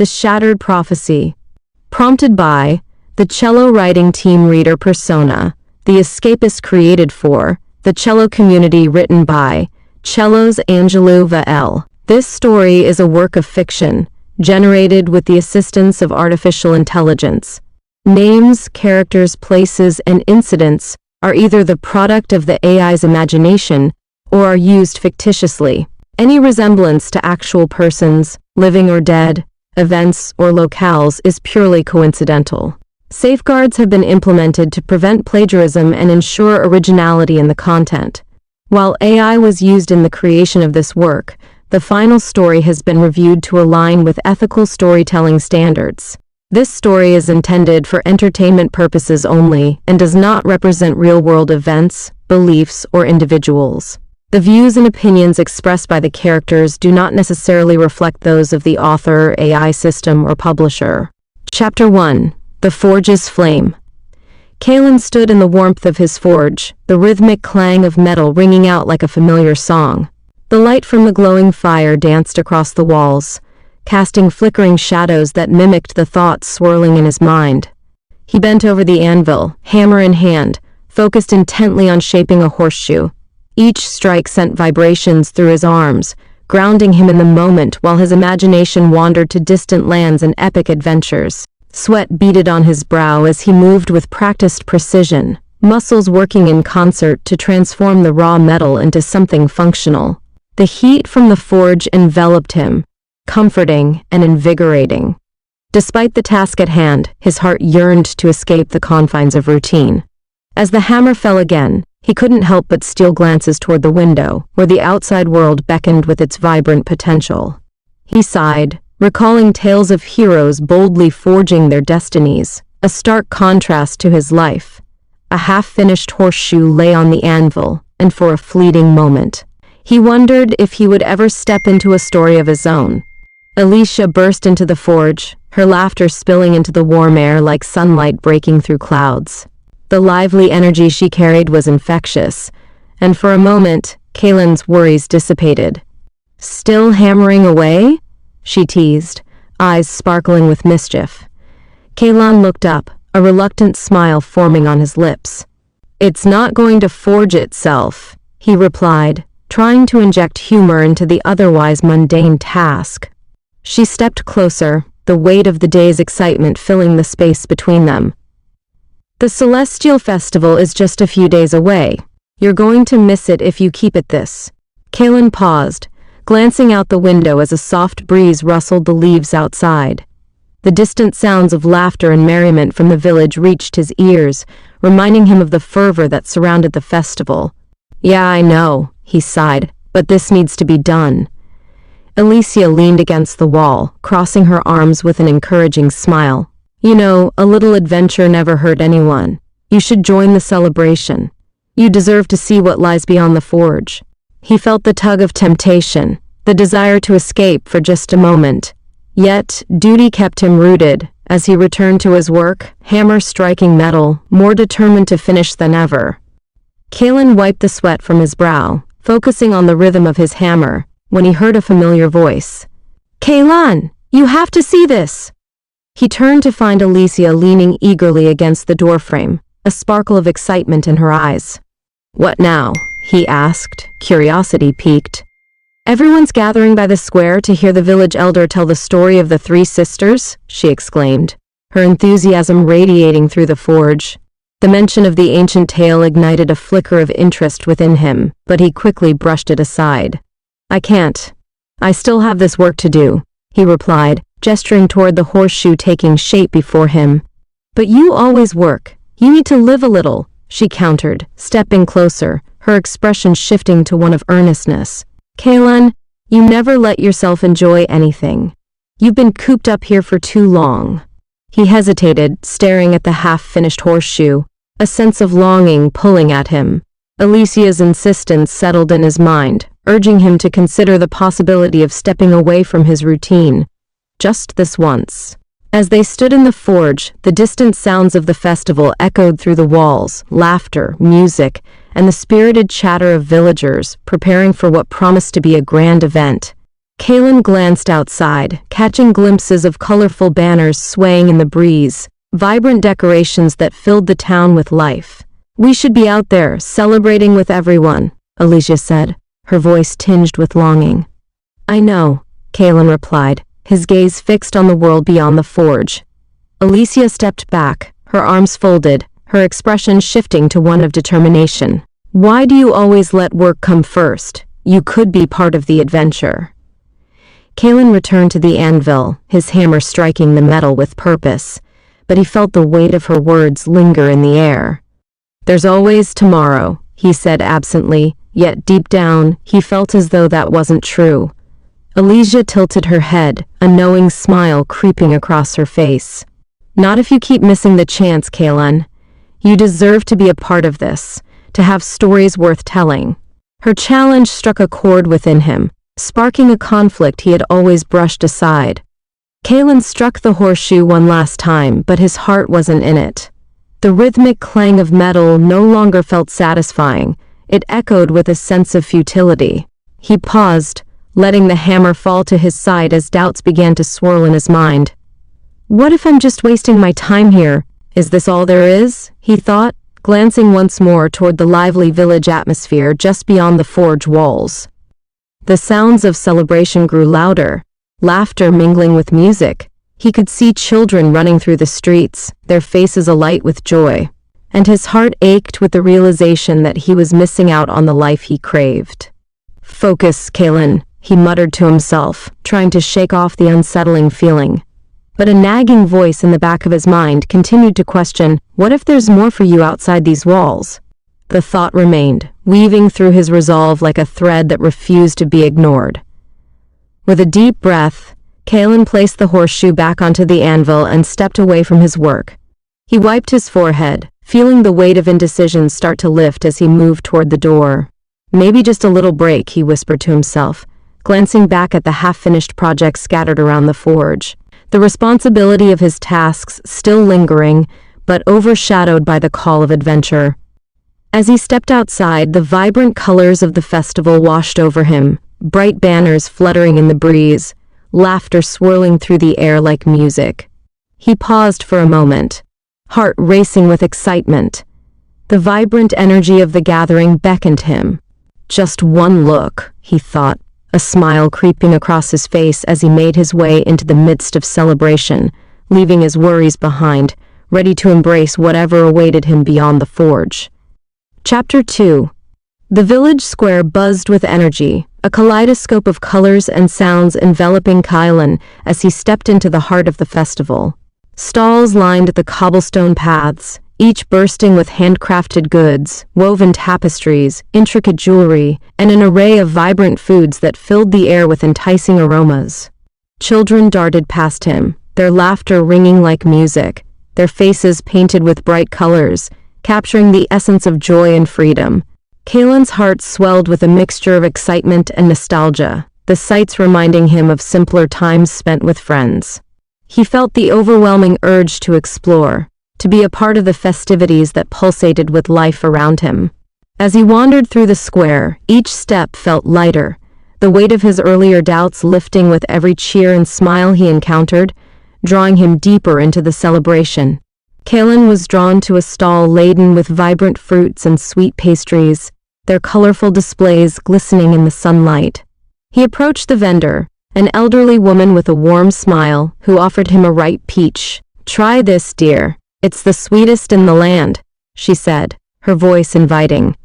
The Shattered Prophecy. Prompted by the cello writing team reader persona, the escapist created for the cello community, written by Cello's Angelou Vael. This story is a work of fiction, generated with the assistance of artificial intelligence. Names, characters, places, and incidents are either the product of the AI's imagination or are used fictitiously. Any resemblance to actual persons, living or dead, events, or locales is purely coincidental. Safeguards have been implemented to prevent plagiarism and ensure originality in the content. While AI was used in the creation of this work, the final story has been reviewed to align with ethical storytelling standards. This story is intended for entertainment purposes only and does not represent real-world events, beliefs, or individuals. The views and opinions expressed by the characters do not necessarily reflect those of the author, AI system, or publisher. Chapter 1. The Forge's Flame. Kaelan stood in the warmth of his forge, the rhythmic clang of metal ringing out like a familiar song. The light from the glowing fire danced across the walls, casting flickering shadows that mimicked the thoughts swirling in his mind. He bent over the anvil, hammer in hand, focused intently on shaping a horseshoe. Each strike sent vibrations through his arms, grounding him in the moment while his imagination wandered to distant lands and epic adventures. Sweat beaded on his brow as he moved with practiced precision, muscles working in concert to transform the raw metal into something functional. The heat from the forge enveloped him, comforting and invigorating. Despite the task at hand, his heart yearned to escape the confines of routine. As the hammer fell again, he couldn't help but steal glances toward the window, where the outside world beckoned with its vibrant potential. He sighed, recalling tales of heroes boldly forging their destinies, a stark contrast to his life. A half-finished horseshoe lay on the anvil, and for a fleeting moment, he wondered if he would ever step into a story of his own. Elysia burst into the forge, her laughter spilling into the warm air like sunlight breaking through clouds. The lively energy she carried was infectious, and for a moment, Kaelan's worries dissipated. "Still hammering away?" she teased, eyes sparkling with mischief. Kaelan looked up, a reluctant smile forming on his lips. "It's not going to forge itself," he replied, trying to inject humor into the otherwise mundane task. She stepped closer, the weight of the day's excitement filling the space between them. "The Celestial Festival is just a few days away. You're going to miss it if you keep at this." Kaelan paused, glancing out the window as a soft breeze rustled the leaves outside. The distant sounds of laughter and merriment from the village reached his ears, reminding him of the fervor that surrounded the festival. "Yeah, I know," he sighed, "but this needs to be done." Elysia leaned against the wall, crossing her arms with an encouraging smile. "You know, a little adventure never hurt anyone. You should join the celebration. You deserve to see what lies beyond the forge." He felt the tug of temptation, the desire to escape for just a moment. Yet, duty kept him rooted, as he returned to his work, hammer striking metal, more determined to finish than ever. Kaelan wiped the sweat from his brow, focusing on the rhythm of his hammer, when he heard a familiar voice. "Kaelan, you have to see this!" He turned to find Elysia leaning eagerly against the doorframe, a sparkle of excitement in her eyes. "What now?" he asked, curiosity piqued. "Everyone's gathering by the square to hear the village elder tell the story of the three sisters," she exclaimed, her enthusiasm radiating through the forge. The mention of the ancient tale ignited a flicker of interest within him, but he quickly brushed it aside. "I can't. I still have this work to do," he replied, gesturing toward the horseshoe taking shape before him. "But you always work. You need to live a little," she countered, stepping closer, her expression shifting to one of earnestness. "Kaelan, you never let yourself enjoy anything. You've been cooped up here for too long." He hesitated, staring at the half-finished horseshoe, a sense of longing pulling at him. Elysia's insistence settled in his mind, urging him to consider the possibility of stepping away from his routine. Just this once. As they stood in the forge, the distant sounds of the festival echoed through the walls, laughter, music, and the spirited chatter of villagers preparing for what promised to be a grand event. Kaelan glanced outside, catching glimpses of colorful banners swaying in the breeze, vibrant decorations that filled the town with life. "We should be out there, celebrating with everyone," Elysia said, her voice tinged with longing. "I know," Kaelan replied, his gaze fixed on the world beyond the forge. Elysia stepped back, her arms folded, her expression shifting to one of determination. "Why do you always let work come first? You could be part of the adventure." Kaelan returned to the anvil, his hammer striking the metal with purpose, but he felt the weight of her words linger in the air. "There's always tomorrow," he said absently, yet deep down, he felt as though that wasn't true. Elysia tilted her head, a knowing smile creeping across her face. "Not if you keep missing the chance, Kaelan. You deserve to be a part of this, to have stories worth telling." Her challenge struck a chord within him, sparking a conflict he had always brushed aside. Kaelan struck the horseshoe one last time, but his heart wasn't in it. The rhythmic clang of metal no longer felt satisfying. It echoed with a sense of futility. He paused, letting the hammer fall to his side as doubts began to swirl in his mind. "What if I'm just wasting my time here? Is this all there is?" he thought, glancing once more toward the lively village atmosphere just beyond the forge walls. The sounds of celebration grew louder, laughter mingling with music. He could see children running through the streets, their faces alight with joy, and his heart ached with the realization that he was missing out on the life he craved. "Focus, Kaelan," he muttered to himself, trying to shake off the unsettling feeling. But a nagging voice in the back of his mind continued to question, "What if there's more for you outside these walls?" The thought remained, weaving through his resolve like a thread that refused to be ignored. With a deep breath, Kaelan placed the horseshoe back onto the anvil and stepped away from his work. He wiped his forehead, feeling the weight of indecision start to lift as he moved toward the door. "Maybe just a little break," he whispered to himself, glancing back at the half-finished projects scattered around the forge. The responsibility of his tasks still lingering, but overshadowed by the call of adventure. As he stepped outside, the vibrant colors of the festival washed over him, bright banners fluttering in the breeze, laughter swirling through the air like music. He paused for a moment, heart racing with excitement. The vibrant energy of the gathering beckoned him. Just one look, he thought, a smile creeping across his face as he made his way into the midst of celebration, leaving his worries behind, ready to embrace whatever awaited him beyond the forge. Chapter 2. The village square buzzed with energy, a kaleidoscope of colors and sounds enveloping Kaelan as he stepped into the heart of the festival. Stalls lined the cobblestone paths, each bursting with handcrafted goods, woven tapestries, intricate jewelry, and an array of vibrant foods that filled the air with enticing aromas. Children darted past him, their laughter ringing like music, their faces painted with bright colors, capturing the essence of joy and freedom. Kaelan's heart swelled with a mixture of excitement and nostalgia, the sights reminding him of simpler times spent with friends. He felt the overwhelming urge to explore, to be a part of the festivities that pulsated with life around him. As he wandered through the square, each step felt lighter, the weight of his earlier doubts lifting with every cheer and smile he encountered, drawing him deeper into the celebration. Kaelan was drawn to a stall laden with vibrant fruits and sweet pastries, their colorful displays glistening in the sunlight. He approached the vendor, an elderly woman with a warm smile, who offered him a ripe peach. "Try this, dear. It's the sweetest in the land," she said, her voice inviting.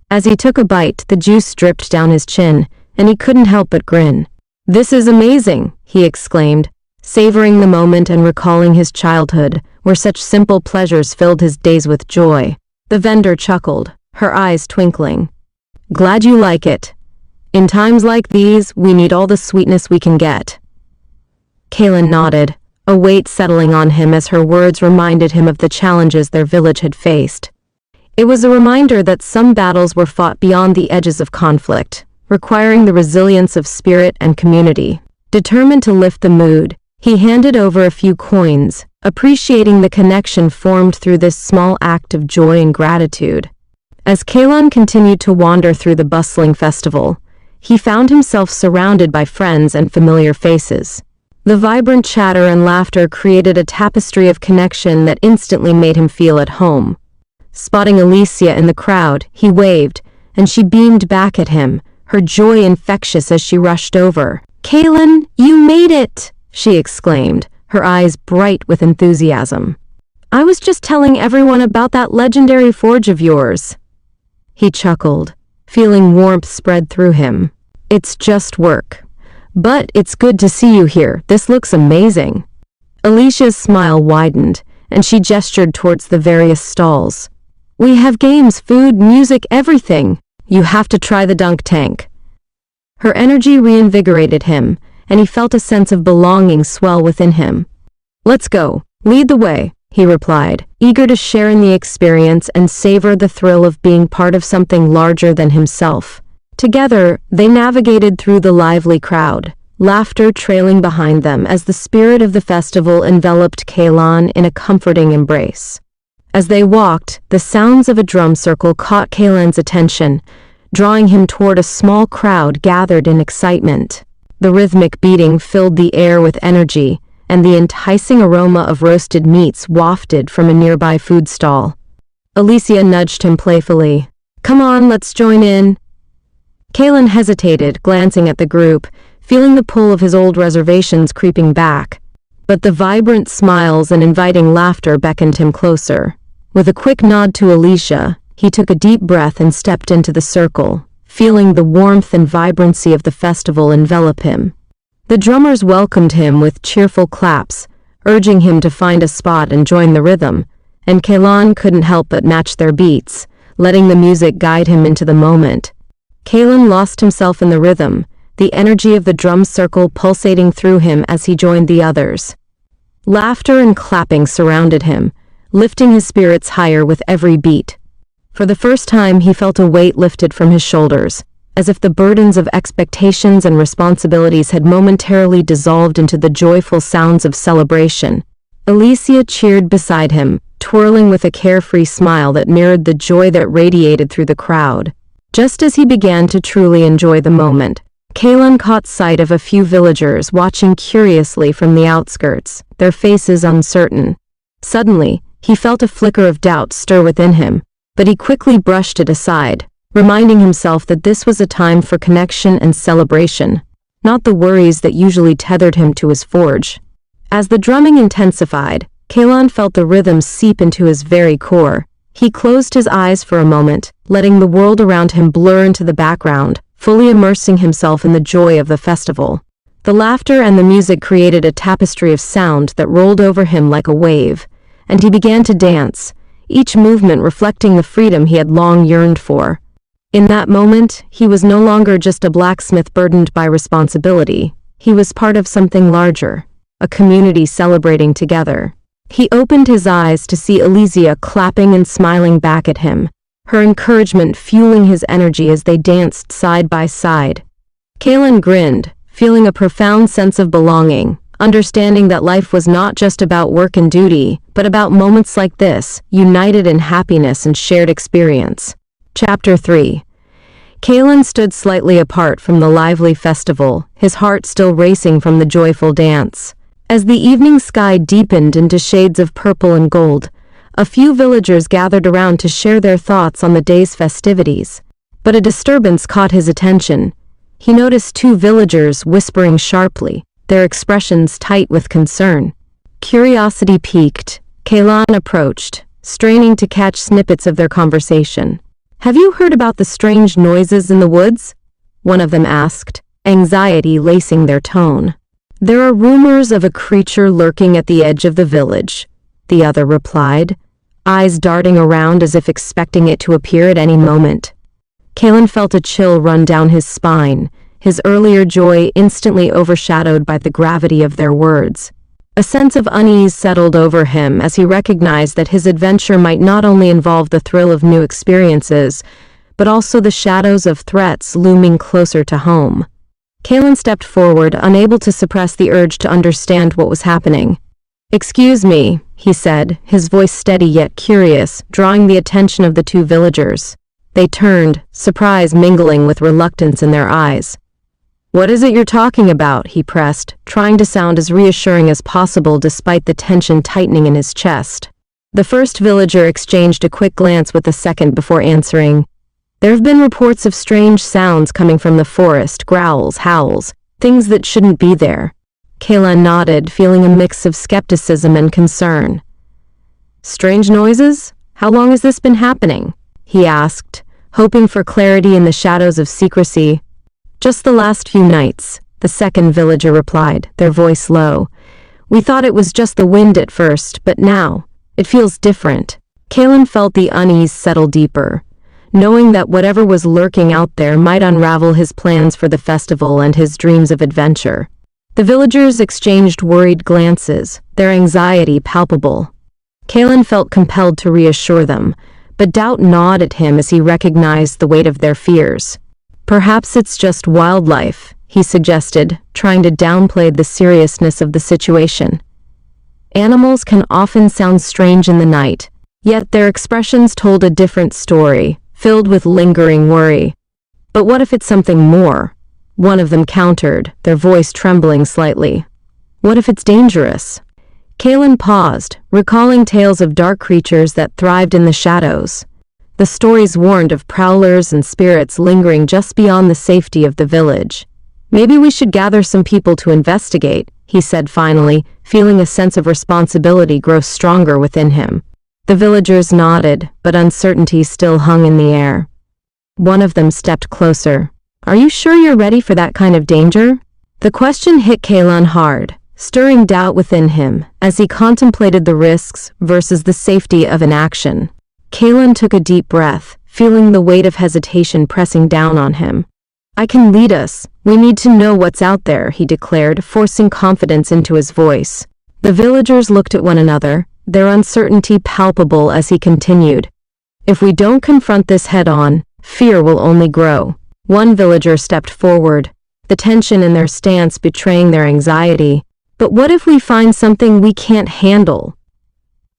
As he took a bite, the juice dripped down his chin, and he couldn't help but grin. "This is amazing," he exclaimed, savoring the moment and recalling his childhood, where such simple pleasures filled his days with joy. The vendor chuckled, her eyes twinkling. "Glad you like it. In times like these, we need all the sweetness we can get." Kaelan nodded, a weight settling on him as her words reminded him of the challenges their village had faced. It was a reminder that some battles were fought beyond the edges of conflict, requiring the resilience of spirit and community. Determined to lift the mood, he handed over a few coins, appreciating the connection formed through this small act of joy and gratitude. As Kaelan continued to wander through the bustling festival, he found himself surrounded by friends and familiar faces. The vibrant chatter and laughter created a tapestry of connection that instantly made him feel at home. Spotting Elysia in the crowd, he waved, and she beamed back at him, her joy infectious as she rushed over. "Kaelan, you made it!" she exclaimed, her eyes bright with enthusiasm. "I was just telling everyone about that legendary forge of yours." He chuckled, feeling warmth spread through him. "It's just work. But it's good to see you here. This looks amazing." Elysia's smile widened, and she gestured towards the various stalls. "We have games, food, music, everything. You have to try the dunk tank." Her energy reinvigorated him, and he felt a sense of belonging swell within him. "Let's go. Lead the way," he replied, eager to share in the experience and savor the thrill of being part of something larger than himself. Together, they navigated through the lively crowd, laughter trailing behind them as the spirit of the festival enveloped Kaelan in a comforting embrace. As they walked, the sounds of a drum circle caught Kaelan's attention, drawing him toward a small crowd gathered in excitement. The rhythmic beating filled the air with energy, and the enticing aroma of roasted meats wafted from a nearby food stall. Elysia nudged him playfully. "Come on, let's join in." Kaelan hesitated, glancing at the group, feeling the pull of his old reservations creeping back. But the vibrant smiles and inviting laughter beckoned him closer. With a quick nod to Elysia, he took a deep breath and stepped into the circle, feeling the warmth and vibrancy of the festival envelop him. The drummers welcomed him with cheerful claps, urging him to find a spot and join the rhythm, and Kaelan couldn't help but match their beats, letting the music guide him into the moment. Kaelan lost himself in the rhythm, the energy of the drum circle pulsating through him as he joined the others. Laughter and clapping surrounded him, lifting his spirits higher with every beat. For the first time, he felt a weight lifted from his shoulders, as if the burdens of expectations and responsibilities had momentarily dissolved into the joyful sounds of celebration. Elysia cheered beside him, twirling with a carefree smile that mirrored the joy that radiated through the crowd. Just as he began to truly enjoy the moment, Kaelan caught sight of a few villagers watching curiously from the outskirts, their faces uncertain. Suddenly, he felt a flicker of doubt stir within him, but he quickly brushed it aside, reminding himself that this was a time for connection and celebration, not the worries that usually tethered him to his forge. As the drumming intensified, Kaelan felt the rhythm seep into his very core. He closed his eyes for a moment, letting the world around him blur into the background, fully immersing himself in the joy of the festival. The laughter and the music created a tapestry of sound that rolled over him like a wave, and he began to dance, each movement reflecting the freedom he had long yearned for. In that moment, he was no longer just a blacksmith burdened by responsibility. He was part of something larger, a community celebrating together. He opened his eyes to see Elysia clapping and smiling back at him, her encouragement fueling his energy as they danced side by side. Kaelan grinned, feeling a profound sense of belonging, understanding that life was not just about work and duty, but about moments like this, united in happiness and shared experience. Chapter 3. Kaelan stood slightly apart from the lively festival, his heart still racing from the joyful dance. As the evening sky deepened into shades of purple and gold, a few villagers gathered around to share their thoughts on the day's festivities. But a disturbance caught his attention. He noticed two villagers whispering sharply, their expressions tight with concern. Curiosity piqued, Kaelan approached, straining to catch snippets of their conversation. "Have you heard about the strange noises in the woods?" one of them asked, anxiety lacing their tone. "There are rumors of a creature lurking at the edge of the village," the other replied, eyes darting around as if expecting it to appear at any moment. Kaelan felt a chill run down his spine, his earlier joy instantly overshadowed by the gravity of their words. A sense of unease settled over him as he recognized that his adventure might not only involve the thrill of new experiences, but also the shadows of threats looming closer to home. Kaelan stepped forward, unable to suppress the urge to understand what was happening. "Excuse me," he said, his voice steady yet curious, drawing the attention of the two villagers. They turned, surprise mingling with reluctance in their eyes. "What is it you're talking about?" he pressed, trying to sound as reassuring as possible despite the tension tightening in his chest. The first villager exchanged a quick glance with the second before answering. "There have been reports of strange sounds coming from the forest, growls, howls, things that shouldn't be there." Kaelan nodded, feeling a mix of skepticism and concern. "Strange noises? How long has this been happening?" he asked, hoping for clarity in the shadows of secrecy. "Just the last few nights," the second villager replied, their voice low. "We thought it was just the wind at first, but now, it feels different." Kaelan felt the unease settle deeper, knowing that whatever was lurking out there might unravel his plans for the festival and his dreams of adventure. The villagers exchanged worried glances, their anxiety palpable. Kaelan felt compelled to reassure them, but doubt gnawed at him as he recognized the weight of their fears. "Perhaps it's just wildlife," he suggested, trying to downplay the seriousness of the situation. Animals can often sound strange in the night, yet their expressions told a different story, filled with lingering worry. "But what if it's something more?" one of them countered, their voice trembling slightly. "What if it's dangerous?" Kaelan paused, recalling tales of dark creatures that thrived in the shadows. The stories warned of prowlers and spirits lingering just beyond the safety of the village. "Maybe we should gather some people to investigate," he said finally, feeling a sense of responsibility grow stronger within him. The villagers nodded, but uncertainty still hung in the air. One of them stepped closer. "Are you sure you're ready for that kind of danger?" The question hit Kaelan hard, stirring doubt within him as he contemplated the risks versus the safety of an action. Kaelan took a deep breath, feeling the weight of hesitation pressing down on him. "I can lead us. We need to know what's out there," he declared, forcing confidence into his voice. The villagers looked at one another, their uncertainty palpable as he continued. "If we don't confront this head-on, fear will only grow." One villager stepped forward, the tension in their stance betraying their anxiety. "But what if we find something we can't handle?"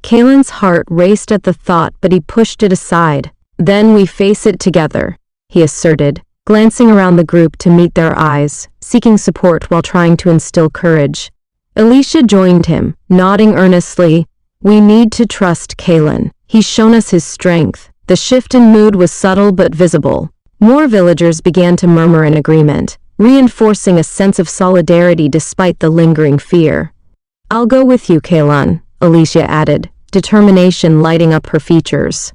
Kaelan's heart raced at the thought, but he pushed it aside. "Then we face it together," he asserted, glancing around the group to meet their eyes, seeking support while trying to instill courage. Elysia joined him, nodding earnestly. "We need to trust Kaelan. He's shown us his strength." The shift in mood was subtle but visible. More villagers began to murmur in agreement, reinforcing a sense of solidarity despite the lingering fear. "I'll go with you, Kaelan," Elysia added, determination lighting up her features.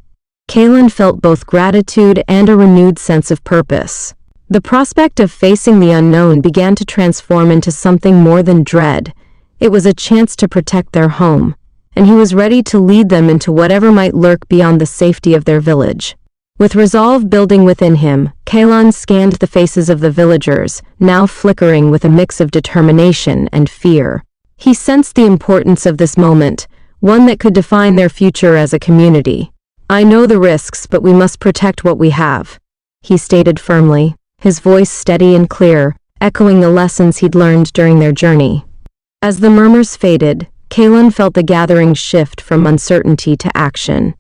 Kaelan felt both gratitude and a renewed sense of purpose. The prospect of facing the unknown began to transform into something more than dread. It was a chance to protect their home, and he was ready to lead them into whatever might lurk beyond the safety of their village. With resolve building within him, Kaelan scanned the faces of the villagers, now flickering with a mix of determination and fear. He sensed the importance of this moment, one that could define their future as a community. "I know the risks, but we must protect what we have," he stated firmly, his voice steady and clear, echoing the lessons he'd learned during their journey. As the murmurs faded, Kaelan felt the gathering shift from uncertainty to action.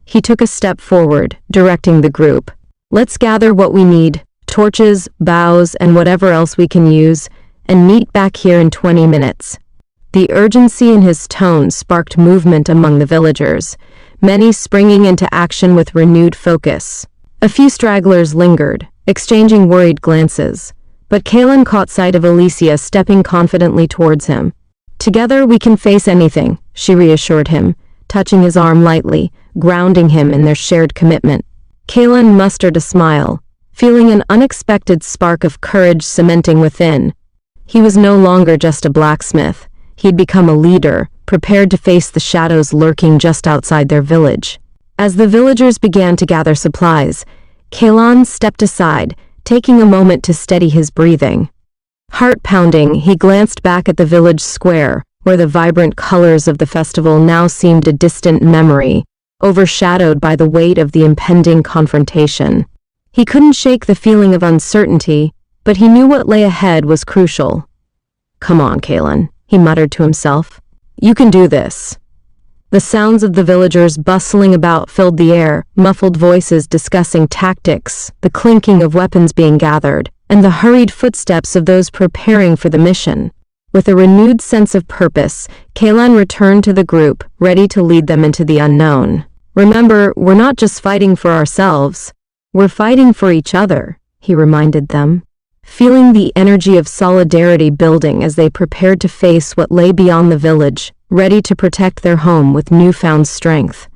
He took a step forward, directing the group. "Let's gather what we need, torches, boughs, and whatever else we can use, and meet back here in 20 minutes. The urgency in his tone sparked movement among the villagers, many springing into action with renewed focus. A few stragglers lingered, exchanging worried glances, but Kaelan caught sight of Elysia stepping confidently towards him. "Together we can face anything," she reassured him, touching his arm lightly, grounding him in their shared commitment. Kaelan mustered a smile, feeling an unexpected spark of courage cementing within. He was no longer just a blacksmith. He'd become a leader, prepared to face the shadows lurking just outside their village. As the villagers began to gather supplies, Kaelan stepped aside, taking a moment to steady his breathing. Heart pounding, he glanced back at the village square, where the vibrant colors of the festival now seemed a distant memory, overshadowed by the weight of the impending confrontation. He couldn't shake the feeling of uncertainty, but he knew what lay ahead was crucial. "Come on, Kaelan," he muttered to himself. "You can do this." The sounds of the villagers bustling about filled the air, muffled voices discussing tactics, the clinking of weapons being gathered, and the hurried footsteps of those preparing for the mission. With a renewed sense of purpose, Kaelan returned to the group, ready to lead them into the unknown. "Remember, we're not just fighting for ourselves. We're fighting for each other," he reminded them. Feeling the energy of solidarity building as they prepared to face what lay beyond the village, ready to protect their home with newfound strength.